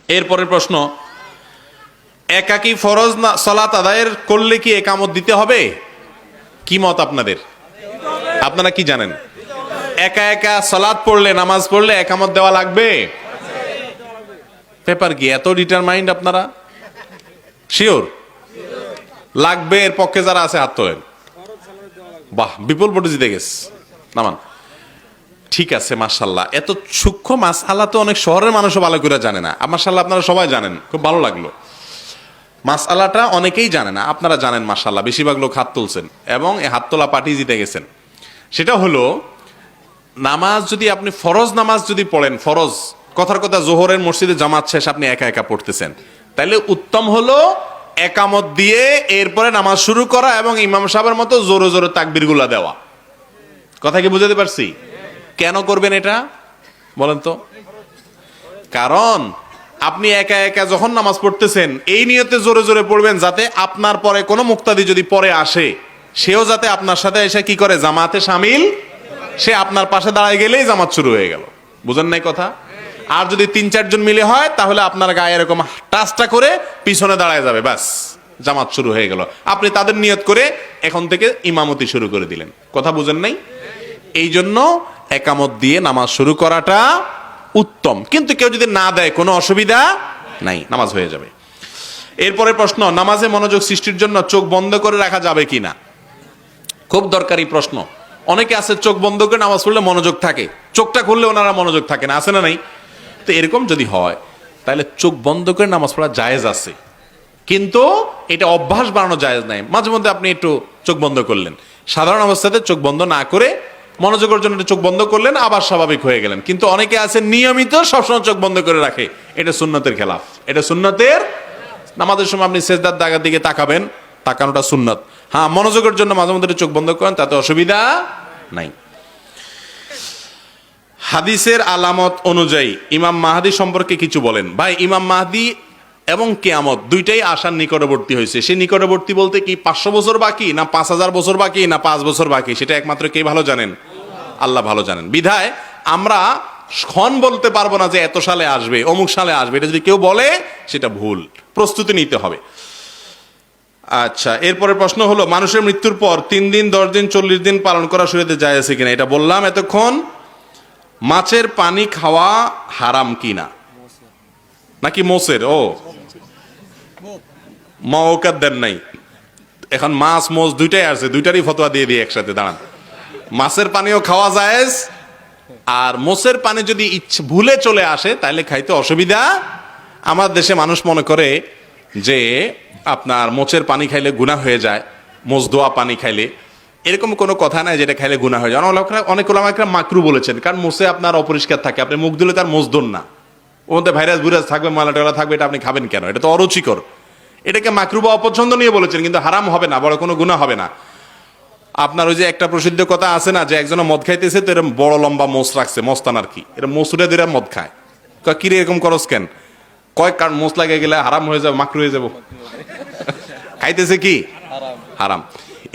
এরপরের প্রশ্ন, একাকি ফরজ সালাত আদায়ের করলে কি একামত দিতে হবে? কি মত আপনাদের? আপনারা কি জানেন? একা একা সালাত পড়লে, নামাজ পড়লে একামত দেওয়া লাগবে? পেপার কি এত ডিটারমাইন্ড আপনারা? শিওর লাগবে? এর পক্ষে যারা আছে হাত তোলেন। বাহ, বিপুল ভোটে জিতে গেছে। নামান। ঠিক আছে, মাশাআল্লাহ। এত সূক্ষ্ম মাসআলা তো অনেক শহরের মানুষও ভালো করে জানে না। মাশাআল্লাহ, আপনারা সবাই জানেন, খুব ভালো লাগলো। মাসআলাটা অনেকেই জানে না, আপনারা জানেন মাশাআল্লাহ। বেশিরভাগ লোক হাত তুলছেন এবং এই হাত তোলা পার্টি জিতে গেছেন। সেটা হলো, নামাজ যদি আপনি ফরজ নামাজ যদি পড়েন, ফরজ কথার কথা জোহরের মসজিদে জামাত শেষ আপনি একা একা পড়তেছেন, তাহলে উত্তম হলো একামত দিয়ে এরপরে নামাজ শুরু করা এবং ইমাম সাহেবের মতো জোরে জোরে তাকবীরগুলা দেওয়া। কথা কি বুঝাতে পারছি? কেন করবেন এটা বলেন তো? কারণ আপনি একা একা যখন নামাজ পড়তেছেন এই নিয়তে জোরে জোরে পড়বেন যাতে আপনার পরে কোনো মুক্তাদি যদি পরে আসে সেও যাতে আপনার সাথে এসে কি করে, জামাতে শামিল। সে আপনার পাশে দাঁড়ায় গেলেই জামাত শুরু হয়ে গেল। বুঝেন নাই কথা? আর যদি 3-4 জন মিলে হয় তাহলে আপনার গায়ে এরকম টাচটা করে পিছনে দাঁড়ায় যাবে, ব্যাস জামাত শুরু হয়ে গেল। আপনি তাদের নিয়ত করে এখন থেকে ইমামতি শুরু করে দিলেন। কথা বুঝেন নাই? এই জন্য একামত দিয়ে নামাজ শুরু করাটা উত্তম। কিন্তু কেউ যদি না দেয় কোনো অসুবিধা নাই, নামাজ হয়ে যাবে। এরপরে প্রশ্ন, নামাজে মনোযোগ সৃষ্টির জন্য চোখ বন্ধ করে রাখা যাবে কিনা? খুব দরকারি প্রশ্ন। অনেকে আছে চোখ বন্ধ করে নামাজ পড়লে মনোযোগ থাকে, চোখটা খুললে ওনারা মনোযোগ থাকে না, আছে না নাই? তো এরকম যদি হয় তাহলে চোখ বন্ধ করে নামাজ পড়া জায়েজ আছে, কিন্তু এটা অভ্যাস বানানো জায়েজ নাই। মাঝে মধ্যে আপনি একটু চোখ বন্ধ করলেন, সাধারণ অবস্থাতে চোখ বন্ধ না করে মনোযোগের জন্য চোখ বন্ধ করলেন, আবার স্বাভাবিক হয়ে গেলেন। কিন্তু অনেকে আছে নিয়মিত সবসময় চোখ বন্ধ করে রাখে, এটা সুন্নতের খেলাফ। এটা সুন্নতের, নামাজের সময় আপনি সেজদার দাগের দিকে তাকাবেন, তাকানোটা সুন্নত। হ্যাঁ, মনোযোগের জন্য মাঝে মধ্যে চোখ বন্ধ করেন, তাতে অসুবিধা নাই। হাদিসের আলামত অনুযায়ী ইমাম মাহদী সম্পর্কে কিছু বলেন। ভাই, ইমাম মাহদী এবং কিয়ামত দুইটাই আসার নিকটবর্তী হয়েছে। সে নিকটবর্তী বলতে কি 500 বছর বাকি, না 5000 বছর বাকি, না 5 বছর বাকি, সেটা একমাত্র কে ভালো জানেন? আল্লাহ ভালো জানেন। বিধায় আমরা ক্ষণ বলতে পারবো না যে এত সালে আসবে, অমুক সালে আসবে। এটা যদি কেউ বলে সেটা ভুল, প্রস্তুতি নিতে হবে। আচ্ছা, এরপরে প্রশ্ন হলো, মানুষের মৃত্যুর পর 3 দিন, 10 দিন, 40 দিন পালন করা শরীয়তে জায়েজ আছে কিনা? এটা বললাম এতক্ষণ। মাছের পানি খাওয়া হারাম কিনা? নাকি মোষের? ও মওকাত দেন নাই, এখন মাছ মোষ দুইটাই আছে, দুইটারই ফতোয়া দিয়ে দিয়ে একসাথে। দাঁড়ান, মাছের পানিও খাওয়া জায়েজ, আর মোষের পানি যদি ভুলে চলে আসে তাহলে খাইতে অসুবিধা। আমার দেশে মানুষ মনে করে যে আপনার মোচের পানি খাইলে গুনাহ হয়ে যায়, মোচ দোয়া পানি খাইলে। এরকম কোনো কথা নাই যেটা খাইলে গুনাহ হয়ে যায়। অনেক ওলামায়ে মাকরু বলেছেন, কারণ মোচে আপনার অপরিষ্কার থাকে, আপনি মুখ দিলে তার মোচ দন না, ওর মধ্যে ভাইরাস বুইরাস থাকবে, ময়লা টয়লা থাকবে, এটা আপনি খাবেন কেন? এটা তো অরুচিকর। এটাকে মাকরু বা অপছন্দ নিয়ে বলেছেন, কিন্তু হারাম হবে না, বড় কোনো গুনাহ হবে না। আপনার ওই যে একটা প্রসিদ্ধ কথা আছে না, যে একজন মদ খাইতেছে, তো এরকম বড় লম্বা মোচ রাখছে, মস্তান আর কি, এরকম মোচুরে দিয়ে মদ খায়। কিরে এরকম করস কেন? কয়েক কারণ মোচ লাগে গেলে হারাম হয়ে যাবে, মাকরু হয়ে যাব। খাইতেছে কি হারাম।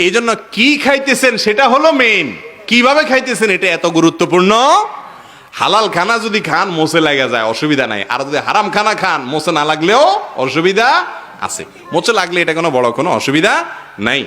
এই জন্য কি খাইতেছেন সেটা হলো মেইন, কিভাবে খাইতেছেন এটা এত গুরুত্বপূর্ণ। হালাল খানা যদি খান মোচে লাগা যায়, অসুবিধা নাই। আর যদি হারাম খানা খান মোচে না লাগলেও অসুবিধা আছে। মোচে লাগলে এটা কোনো বড় কোনো অসুবিধা নাই।